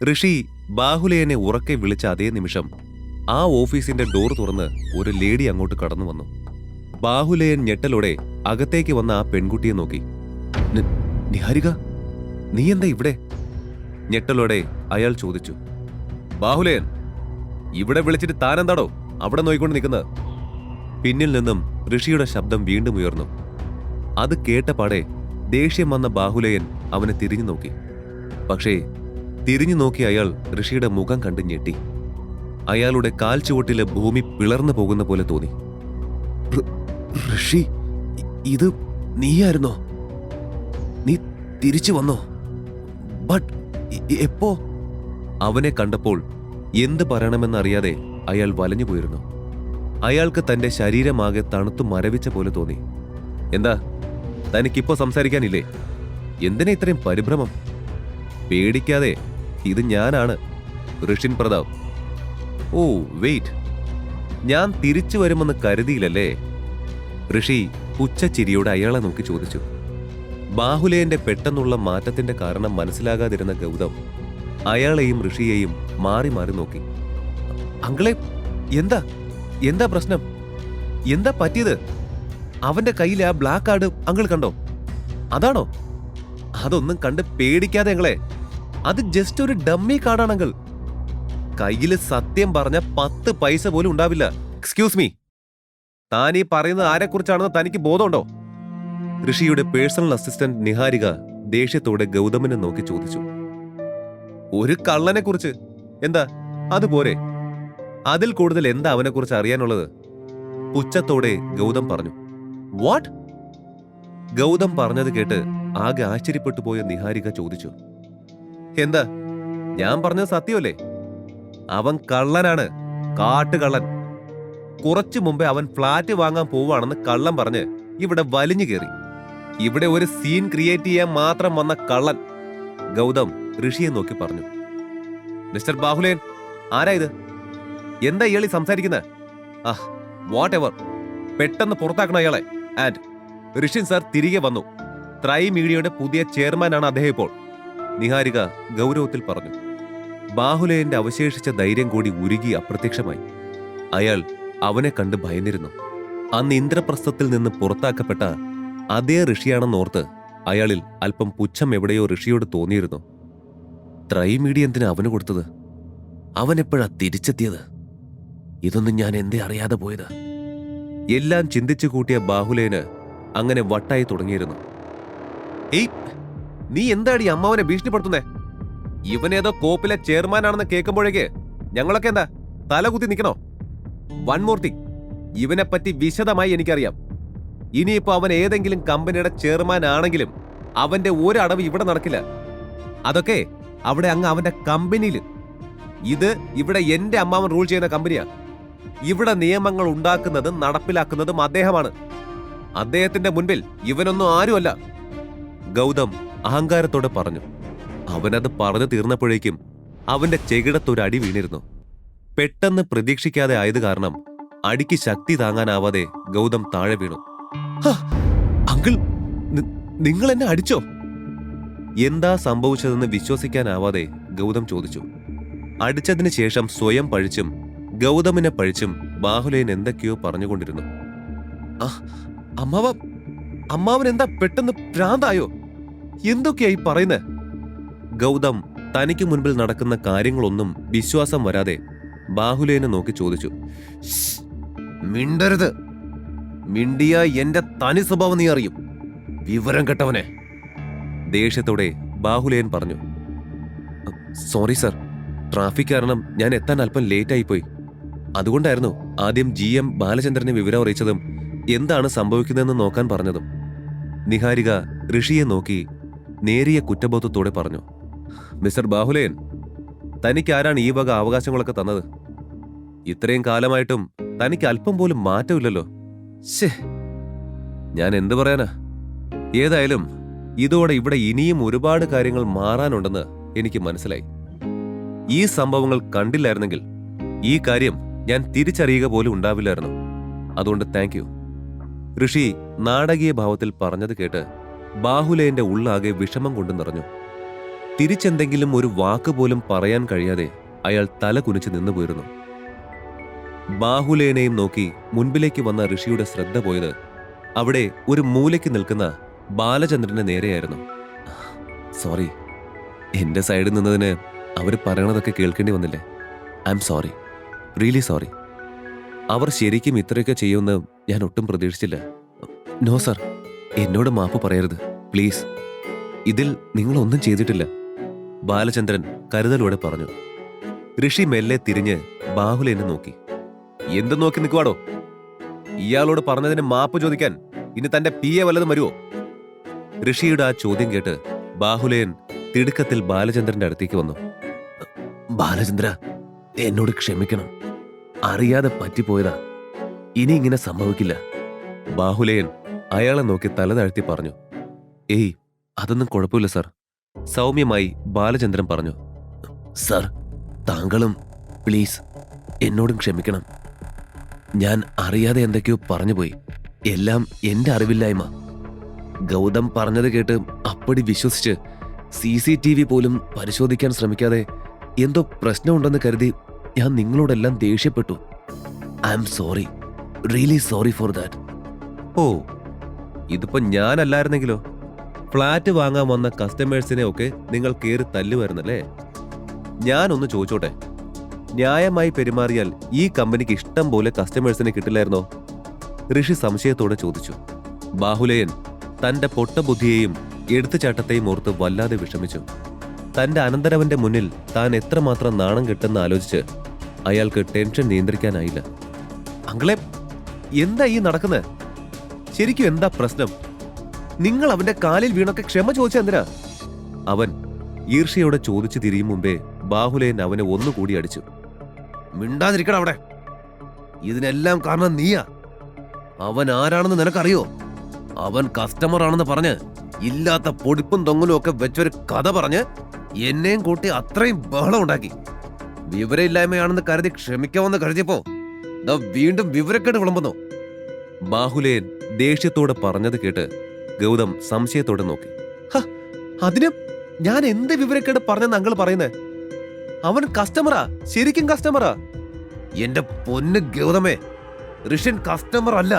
ഋഷി ബാഹുലേയനെ ഉറക്കെ വിളിച്ച അതേ നിമിഷം ആ ഓഫീസിന്റെ ഡോർ തുറന്ന് ഒരു ലേഡി അങ്ങോട്ട് കടന്നു വന്നു. ബാഹുലേയൻ ഞെട്ടലോടെ അകത്തേക്ക് വന്ന ആ പെൺകുട്ടിയെ നോക്കി. നിഹാരിക, നീ എന്താ ഇവിടെ? ഞെട്ടലോടെ അയാൾ ചോദിച്ചു. ബാഹുലേയൻ, ഇവിടെ വിളിച്ചിട്ട് താനെന്താടോ അവിടെ നോയിക്കൊണ്ട് നിൽക്കുന്നത്? പിന്നിൽ നിന്നും ഋഷിയുടെ ശബ്ദം വീണ്ടും ഉയർന്നു. അത് കേട്ടപാടെ ദേഷ്യം വന്ന ബാഹുലേയൻ അവനെ തിരിഞ്ഞു നോക്കി. പക്ഷേ തിരിഞ്ഞു നോക്കി അയാൾ ഋഷിയുടെ മുഖം കണ്ട് ഞെട്ടി. അയാളുടെ കാൽ ചുവട്ടിലെ ഭൂമി പിളർന്നു പോകുന്ന പോലെ തോന്നി. ഋഷി, ഇത് നീയായിരുന്നോ? നീ തിരിച്ചു വന്നോ? ബട്ട് എപ്പോ? അവനെ കണ്ടപ്പോൾ എന്ത് പറയണമെന്നറിയാതെ അയാൾ വലഞ്ഞുപോയിരുന്നു. അയാൾക്ക് തന്റെ ശരീരമാകെ തണുത്തു മരവിച്ച പോലെ തോന്നി. എന്താ, തനിക്കിപ്പോ സംസാരിക്കാനില്ലേ? എന്തിനാ ഇത്രയും പരിഭ്രമം? പേടിക്കാതെ, ഇത് ഞാനാണ്, ഋഷിൻ പ്രതാപ്. ഓ വെയിറ്റ്, ഞാൻ തിരിച്ചു വരുമെന്ന് കരുതിയില്ലല്ലേ? ഋഷി പുച്ഛച്ചിരിയോടെ അയാളെ നോക്കി ചോദിച്ചു. ബാഹുലേയന്റെ പെട്ടെന്നുള്ള മാറ്റത്തിന്റെ കാരണം മനസ്സിലാകാതിരുന്ന ഗൗതം അയാളെയും ഋഷിയെയും മാറി മാറി നോക്കി. അങ്കിളെ, എന്താ എന്താ പ്രശ്നം? എന്താ പറ്റിയത്? അവന്റെ കയ്യിലെ ആ ബ്ലാക്ക് കാർഡ് അങ്കിൾ കണ്ടോ? അതാണോ? അതൊന്നും കണ്ട് പേടിക്കാതെ അങ്ങളെ, അത് ജസ്റ്റ് ഒരു ഡമ്മി കാർഡാണ് അങ്കിൾ. കയ്യില് സത്യം പറഞ്ഞ 10 പൈസ പോലും ഉണ്ടാവില്ല. എക്സ്ക്യൂസ് മീ, താൻ ഈ പറയുന്നത് ആരെക്കുറിച്ചാണെന്ന് തനിക്ക് ബോധമുണ്ടോ? ഋഷിയുടെ പേഴ്സണൽ അസിസ്റ്റന്റ് നിഹാരിക ദേഷ്യത്തോടെ ഗൗതമിനെ നോക്കി ചോദിച്ചു. ഒരു കള്ളനെ കുറിച്ച് എന്താ അതുപോരെ? അതിൽ കൂടുതൽ എന്താ അവനെ കുറിച്ച് അറിയാനുള്ളത്? പുച്ഛത്തോടെ ഗൗതം പറഞ്ഞു. വാട്ട്? ഗൗതം പറഞ്ഞത് കേട്ട് ആകെ ആശ്ചര്യപ്പെട്ടു പോയ നിഹാരിക ചോദിച്ചു. എന്താ, ഞാൻ പറഞ്ഞത് സത്യമല്ലേ? അവൻ കള്ളനാണ്, കാട്ടുകള്ളൻ. കുറച്ചു മുമ്പേ അവൻ ഫ്ലാറ്റ് വാങ്ങാൻ പോവാണെന്ന് കള്ളം പറഞ്ഞ് ഇവിടെ വലിഞ്ഞു കയറി. ഇവിടെ ഒരു സീൻ ക്രിയേറ്റ് ചെയ്യാൻ മാത്രം വന്ന കള്ളൻ. ഗൗതം ഋഷിയെ നോക്കി പറഞ്ഞു. മിസ്റ്റർ ബാഹുലേയൻ, ആരാ ഇത്? എന്താ ഇയാളി സംസാരിക്കുന്നത്? വാട്ട് എവർ, പെട്ടെന്ന് പുറത്താക്കണം അയാളെ. ആൻഡ് ഋഷിൻ സാർ തിരികെ വന്നു. ത്രൈ മീഡിയയുടെ പുതിയ ചെയർമാനാണ് അദ്ദേഹം ഇപ്പോൾ, നിഹാരിക ഗൗരവത്തിൽ പറഞ്ഞു. ബാഹുലേയന്റെ അവശേഷിച്ച ധൈര്യം കൂടി ഉരുകി അപ്രത്യക്ഷമായി. അയാൾ അവനെ കണ്ട് ഭയന്നിരുന്നു. അന്ന് ഇന്ദ്രപ്രസ്ഥത്തിൽ നിന്ന് പുറത്താക്കപ്പെട്ട അതേ ഋഷിയാണെന്നോർത്ത് അയാളിൽ അല്പം പുച്ഛം എവിടെയോ ഋഷിയോട് തോന്നിയിരുന്നു. ത്രൈ മീഡിയ എന്തിനാ അവന് കൊടുത്തത്? അവൻ എപ്പോഴാ തിരിച്ചെത്തിയത്? ഇതൊന്നും ഞാൻ എന്തേ അറിയാതെ പോയത്? എല്ലാം ചിന്തിച്ചു കൂട്ടിയ ബാഹുലേയന് അങ്ങനെ വട്ടായി തുടങ്ങിയിരുന്നു. ഏയ്, നീ എന്താടി അമ്മാവനെ ഭീഷണിപ്പെടുത്തുന്നേ? ഇവനേതോ കോപ്പിലെ ചെയർമാനാണെന്ന് കേൾക്കുമ്പോഴേക്ക് ഞങ്ങളൊക്കെ എന്താ തലകുത്തി നിൽക്കണോ? വൺ മോർ തിങ്, ഇവനെപ്പറ്റി വിശദമായി എനിക്കറിയാം. ഇനിയിപ്പോ അവൻ ഏതെങ്കിലും കമ്പനിയുടെ ചെയർമാൻ ആണെങ്കിലും അവന്റെ ഒരടവ് ഇവിടെ നടക്കില്ല. അതൊക്കെ അവിടെ അങ്ങ് അവന്റെ കമ്പനിയിൽ. ഇത് ഇവിടെ എന്റെ അമ്മാവൻ റൂൾ ചെയ്യുന്ന കമ്പനിയാ. ഇവിടെ നിയമങ്ങൾ ഉണ്ടാക്കുന്നതും നടപ്പിലാക്കുന്നതും അദ്ദേഹമാണ്. അദ്ദേഹത്തിന്റെ മുൻപിൽ ഇവനൊന്നും ആരുമല്ല. ഗൗതം അഹങ്കാരത്തോടെ പറഞ്ഞു. അവനത് പറഞ്ഞു തീർന്നപ്പോഴേക്കും അവന്റെ ചെകിടത്തൊരടി വീണിരുന്നു. പെട്ടെന്ന് പ്രതീക്ഷിക്കാതെ ആയത് കാരണം അടിക്ക് ശക്തി താങ്ങാനാവാതെ ഗൗതം താഴെ വീണു. അങ്കിൾ, നിങ്ങൾ എന്നെ അടിച്ചോ? എന്താ സംഭവിച്ചതെന്ന് വിശ്വസിക്കാനാവാതെ ഗൗതം ചോദിച്ചു. അടിച്ചതിന് ശേഷം സ്വയം പഴിച്ചും ഗൗതമിനെ പഴിച്ചും ബാഹുലേയൻ എന്തൊക്കെയോ പറഞ്ഞുകൊണ്ടിരുന്നു. അമ്മാവൻ എന്താ പെട്ടെന്ന് ഭ്രാന്തായോ? എന്തൊക്കെയായി പറയുന്നത്? ഗൗതം തനിക്ക് മുൻപിൽ നടക്കുന്ന കാര്യങ്ങളൊന്നും വിശ്വാസം വരാതെ ബാഹുലേയനെ നോക്കി ചോദിച്ചു. മിണ്ടരുത്. മിണ്ടിയ എന്റെ തനി സ്വഭാവം നീ അറിയും, വിവരം കെട്ടവനെ. ദേഷ്യത്തോടെ ബാഹുലേയൻ പറഞ്ഞു. സോറി സർ, ട്രാഫിക് കാരണം ഞാൻ എത്താൻ അല്പം ലേറ്റായി പോയി. അതുകൊണ്ടായിരുന്നു ആദ്യം GM ബാലചന്ദ്രനെ വിവരം അറിയിച്ചതും എന്താണ് സംഭവിക്കുന്നതെന്ന് നോക്കാൻ പറഞ്ഞതും. നിഹാരിക ഋഷിയെ നോക്കി നേരിയ കുറ്റബോധത്തോടെ പറഞ്ഞു. മിസ്റ്റർ ബാഹുലേയൻ, തനിക്ക് ആരാണ് ഈ വക അവകാശങ്ങളൊക്കെ തന്നത്? ഇത്രയും കാലമായിട്ടും തനിക്ക് അല്പം പോലും മാറ്റമില്ലല്ലോ. ശേ, ഞാൻ എന്തു പറയാനാ? ഏതായാലും ഇതോടെ ഇവിടെ ഇനിയും ഒരുപാട് കാര്യങ്ങൾ മാറാനുണ്ടെന്ന് എനിക്ക് മനസ്സിലായി. ഈ സംഭവങ്ങൾ കണ്ടില്ലായിരുന്നെങ്കിൽ ഈ കാര്യം ഞാൻ തിരിച്ചറിയുക പോലും ഉണ്ടാവില്ലായിരുന്നു. അതുകൊണ്ട് താങ്ക് യു. ഋഷി നാടകീയ ഭാവത്തിൽ പറഞ്ഞത് കേട്ട് ബാഹുലേയന്റെ ഉള്ളാകെ വിഷമം കൊണ്ട് നിറഞ്ഞു. തിരിച്ചെന്തെങ്കിലും ഒരു വാക്ക് പോലും പറയാൻ കഴിയാതെ അയാൾ തല കുനിച്ച് നിന്നുപോയിരുന്നു. ബാഹുലേനെയും നോക്കി മുൻപിലേക്ക് വന്ന ഋഷിയുടെ ശ്രദ്ധ പോയത് അവിടെ ഒരു മൂലയ്ക്ക് നിൽക്കുന്ന ബാലചന്ദ്രന്റെ നേരെയായിരുന്നു. സോറി, എന്റെ സൈഡിൽ നിന്നതിന് അവർ പറയണതൊക്കെ കേൾക്കേണ്ടി വന്നില്ലേ? I'm sorry, really sorry. അവർ ശരിക്കും ഇത്രയൊക്കെ ചെയ്യുമെന്ന് ഞാൻ ഒട്ടും പ്രതീക്ഷിച്ചില്ല. നോ സർ, എന്നോട് മാപ്പ് പറയരുത് പ്ലീസ്. ഇതിൽ നിങ്ങളൊന്നും ചെയ്തിട്ടില്ല, ബാലചന്ദ്രൻ കരുതലോടെ പറഞ്ഞു. ഋഷി മെല്ലെ തിരിഞ്ഞ് ബാഹുലേനെ നോക്കി. എന്ത് നോക്കി നിൽക്കുവാടോ? ഇയാളോട് പറഞ്ഞതിന് മാപ്പ് ചോദിക്കാൻ ഇനി തന്റെ പിയെ വല്ലതും വരുമോ? ഋഷിയുടെ ആ ചോദ്യം കേട്ട് ബാഹുലേൻ തിടുക്കത്തിൽ ബാലചന്ദ്രന്റെ അടുത്തേക്ക് വന്നു. ബാലചന്ദ്ര, എന്നോട് ക്ഷമിക്കണം, അറിയാതെ പറ്റിപ്പോയതാ, ഇനി ഇങ്ങനെ സംഭവിക്കില്ല. ബാഹുലേൻ അയാളെ നോക്കി തല താഴ്ത്തി പറഞ്ഞു. ഏയ്, അതൊന്നും കുഴപ്പമില്ല സർ, സൗമ്യമായി ബാലചന്ദ്രൻ പറഞ്ഞു. സർ, താങ്കളും പ്ലീസ് എന്നോടും ക്ഷമിക്കണം. ഞാൻ അറിയാതെ എന്തൊക്കെയോ പറഞ്ഞുപോയി. എല്ലാം എന്റെ അറിവില്ലായ്മ. ഗൗതം പറഞ്ഞത് കേട്ട് അപ്പടി വിശ്വസിച്ച് CCTV പോലും പരിശോധിക്കാൻ ശ്രമിക്കാതെ എന്തോ പ്രശ്നമുണ്ടെന്ന് കരുതി ഞാൻ നിങ്ങളോടെല്ലാം ദേഷ്യപ്പെട്ടു. I'm sorry, really sorry for that. Oh, ഇതിപ്പോ ഞാനല്ലായിരുന്നെങ്കിലോ? ഫ്ലാറ്റ് വാങ്ങാൻ വന്ന കസ്റ്റമേഴ്സിനെ ഒക്കെ നിങ്ങൾ കേറി തല്ലുവായിരുന്നല്ലേ? ഞാനൊന്ന് ചോദിച്ചോട്ടെ, ന്യായമായി പെരുമാറിയാൽ ഈ കമ്പനിക്ക് ഇഷ്ടം പോലെ കസ്റ്റമേഴ്സിനെ കിട്ടില്ലായിരുന്നോ? ഋഷി സംശയത്തോടെ ചോദിച്ചു. ബാഹുലേയൻ തന്റെ പൊട്ടബുദ്ധിയെയും എടുത്തുചാട്ടത്തെയും ഓർത്ത് വല്ലാതെ വിഷമിച്ചു. തന്റെ അനന്തരവന്റെ മുന്നിൽ താൻ എത്രമാത്രം നാണം കെട്ടെന്ന് ആലോചിച്ച് അയാൾക്ക് ടെൻഷൻ നിയന്ത്രിക്കാനായില്ല. അങ്കിളെ, എന്താ ഈ നടക്കുന്നത്? ശരിക്കും എന്താ പ്രശ്നം? നിങ്ങൾ അവന്റെ കാലിൽ വീണൊക്കെ ക്ഷമ ചോദിച്ച എന്തിനാ? അവൻ ഈർഷ്യയോടെ ചോദിച്ചു തിരിയും മുമ്പേ ബാഹുലേയൻ അവനെ ഒന്നുകൂടി അടിച്ചു. മിണ്ടാതിരിക്കണം അവിടെ. ഇതിനെല്ലാം കാരണം നീയാ. അവൻ ആരാണെന്ന് നിനക്കറിയോ? അവൻ കസ്റ്റമർ ആണെന്ന് പറഞ്ഞ് ഇല്ലാത്ത പൊടിപ്പും തൊങ്ങലും ഒക്കെ വെച്ചൊരു കഥ പറഞ്ഞ് എന്നെയും കൂട്ടി അത്രയും ബഹളം ഉണ്ടാക്കി. വിവരമില്ലായ്മയാണെന്ന് കരുതി ക്ഷമിക്കാമെന്ന് കരുതിയപ്പോ വീണ്ടും വിവരക്കേട് വിളമ്പുന്നു. ബാഹുലേയൻ ദേഷ്യത്തോടെ പറഞ്ഞത് കേട്ട് ഗൗതം സംശയത്തോടെ നോക്കി. അതിന് ഞാൻ എന്ത് വിവരക്കേട് പറഞ്ഞെന്ന് അങ്കിൾ പറയുന്നേ? അവൻ കസ്റ്റമറാ, ശരിക്കും കസ്റ്റമറാ. എന്റെ പൊന്ന് ഗൗതമേ, ഋഷ്യൻ കസ്റ്റമർ അല്ല.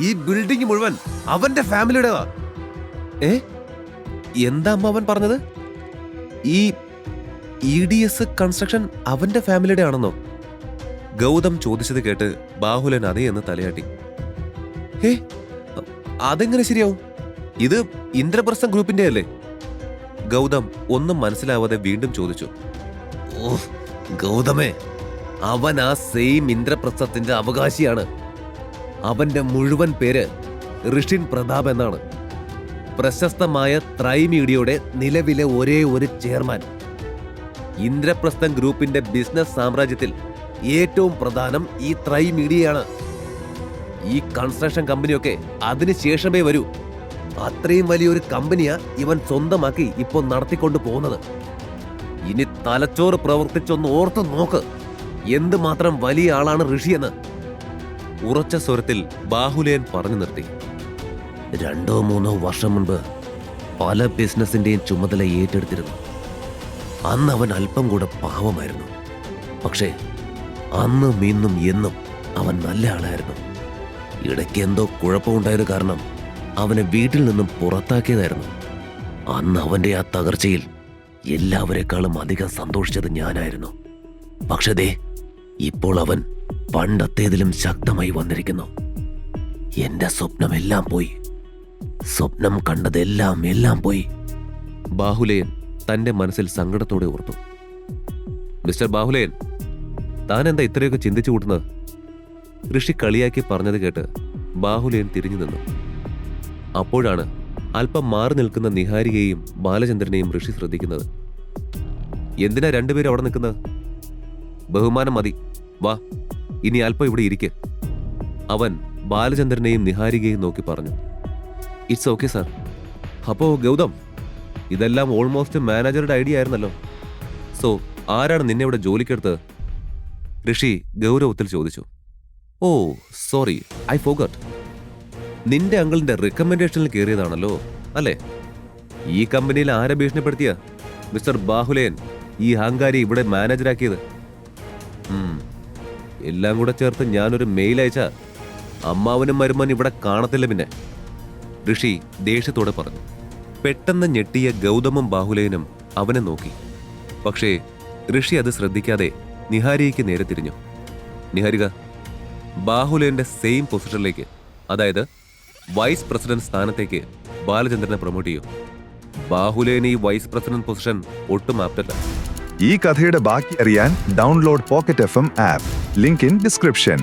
ഈ ബിൽഡിംഗ് മുഴുവൻ അവന്റെ ഫാമിലിയുടേതാ. എന്താ അമ്മ അവൻ പറഞ്ഞത്? ഈ EDS കൺസ്ട്രക്ഷൻ അവന്റെ ഫാമിലിയുടെ ആണെന്നോ? ഗൗതം ചോദിച്ചത് കേട്ട് ബാഹുലൻ അതേ എന്ന് തലയാട്ടി. അതെങ്ങനെ ശരിയാവും? ഇത് ഇന്ദ്രപ്രസ്ഥം ഗ്രൂപ്പിന്റെ അല്ലേ? ഗൗതം ഒന്നും മനസ്സിലാവാതെ വീണ്ടും ചോദിച്ചു. ഓ ഗൗതമേ, അവൻ ആ സെയിം ഇന്ദ്രപ്രസ്ഥത്തിന്റെ അവകാശിയാണ്. അവന്റെ മുഴുവൻ പേര് ഋഷിൻ പ്രതാപ് എന്നാണ്. പ്രശസ്തമായ ത്രൈ മീഡിയയുടെ നിലവിലെ ഒരേ ഒരു ചെയർമാൻ. ഇന്ദ്രപ്രസ്ഥം ഗ്രൂപ്പിന്റെ ബിസിനസ് സാമ്രാജ്യത്തിൽ ഏറ്റവും പ്രധാനം ഈ ത്രൈ മീഡിയയാണ്. ഈ കൺസ്ട്രക്ഷൻ കമ്പനിയൊക്കെ അതിനുശേഷമേ വരൂ. അത്രയും വലിയൊരു കമ്പനിയാ ഇവൻ സ്വന്തമാക്കി ഇപ്പോ നടത്തിക്കൊണ്ടു പോകുന്നത്. ഇനി തലച്ചോറ് പ്രവർത്തിച്ചൊന്ന് ഓർത്തു നോക്ക്, എന്തുമാത്രം വലിയ ആളാണ് ഋഷിയെന്ന്. ഉറച്ച സ്വരത്തിൽ ബാഹുലേയൻ പറഞ്ഞു നിർത്തി. 2-3 വർഷം മുൻപ് പല ബിസിനസിന്റെയും ചുമതല ഏറ്റെടുത്തിരുന്നു. അന്ന് അവൻ അല്പം കൂടെ പാവമായിരുന്നു. പക്ഷേ അന്നും ഇന്നും എന്നും അവൻ നല്ല ആളായിരുന്നു. ഇടയ്ക്ക് എന്തോ കുഴപ്പമുണ്ടായത് കാരണം അവനെ വീട്ടിൽ നിന്നും പുറത്താക്കിയതായിരുന്നു. അന്ന് അവന്റെ ആ തകർച്ചയിൽ എല്ലാവരെക്കാളും അധികം സന്തോഷിച്ചത് ഞാനായിരുന്നു. പക്ഷേ ദേ, ഇപ്പോൾ അവൻ പണ്ടത്തേതിലും ശക്തമായി വന്നിരിക്കുന്നു. എന്റെ സ്വപ്നമെല്ലാം പോയി. സ്വപ്നം കണ്ടതെല്ലാം പോയി. ബാഹുലേയൻ തന്റെ മനസ്സിൽ സങ്കടത്തോടെ ഓർത്തു. മിസ്റ്റർ ബാഹുലേയൻ, താൻ എന്താ ഇത്രയൊക്കെ ചിന്തിച്ചു കൂട്ടുന്നത്? ഋഷി കളിയാക്കി പറഞ്ഞത് കേട്ട് ബാഹുലേയൻ തിരിഞ്ഞു നിന്നു. അപ്പോഴാണ് അല്പം മാറി നിൽക്കുന്ന നിഹാരികയെയും ബാലചന്ദ്രനെയും ഋഷി ശ്രദ്ധിക്കുന്നത്. എന്തിനാ രണ്ടുപേരും അവിടെ നിൽക്കുന്നത്? ബഹുമാനം മതി, വാ, ഇനി അല്പം ഇവിടെ ഇരിക്കെ. അവൻ ബാലചന്ദ്രനെയും നിഹാരികയെയും നോക്കി പറഞ്ഞു. It's okay sir. അപ്പോ ഗൗതം, ഇതെല്ലാം ഓൾമോസ്റ്റ് മാനേജറുടെ ഐഡിയ ആയിരുന്നല്ലോ. സോ ആരാണ് നിന്നെ ഇവിടെ ജോലിക്കെടുത്തത്? ഋഷി ഗൗരവത്തിൽ ചോദിച്ചു. ഓ സോറി, ഐ ഫോർഗോട്ട്. നിന്റെ അങ്കിളിന്റെ റെക്കമെൻഡേഷനിൽ കയറിയതാണല്ലോ അല്ലേ? ഈ കമ്പനിയിൽ ആരെ ഭീഷണിപ്പെടുത്തിയ? മിസ്റ്റർ ബാഹുലേൻ ഈ അഹങ്കാരി ഇവിടെ മാനേജരാക്കിയത്? എല്ലാം കൂടെ ചേർത്ത് ഞാനൊരു മെയിൽ അയച്ച അമ്മാവനും മരുമോനും ഇവിടെ കാണത്തില്ല പിന്നെ, ഋഷി ദേഷ്യത്തോടെ പറഞ്ഞു. പെട്ടെന്ന് ഞെട്ടിയ ഗൗതമും ബാഹുലേനും അവനെ നോക്കി. പക്ഷേ ഋഷി അത് ശ്രദ്ധിക്കാതെ നിഹാരികയ്ക്ക് നേരെ തിരിഞ്ഞു. നിഹാരിക, ബാഹുലേന്റെ സെയിം പൊസിഷനിലേക്ക്, അതായത് വൈസ് പ്രസിഡന്റ് സ്ഥാനത്തേക്ക് ബാലചന്ദ്രനെ പ്രൊമോട്ട് ചെയ്യൂ. ബാഹുലേന് ഈ വൈസ് പ്രസിഡന്റ് പൊസിഷൻ ഒട്ടും ആപ്റ്റല്ല. ഈ കഥയുടെ ബാക്കി അറിയാൻ download pocket FM app. Link in description.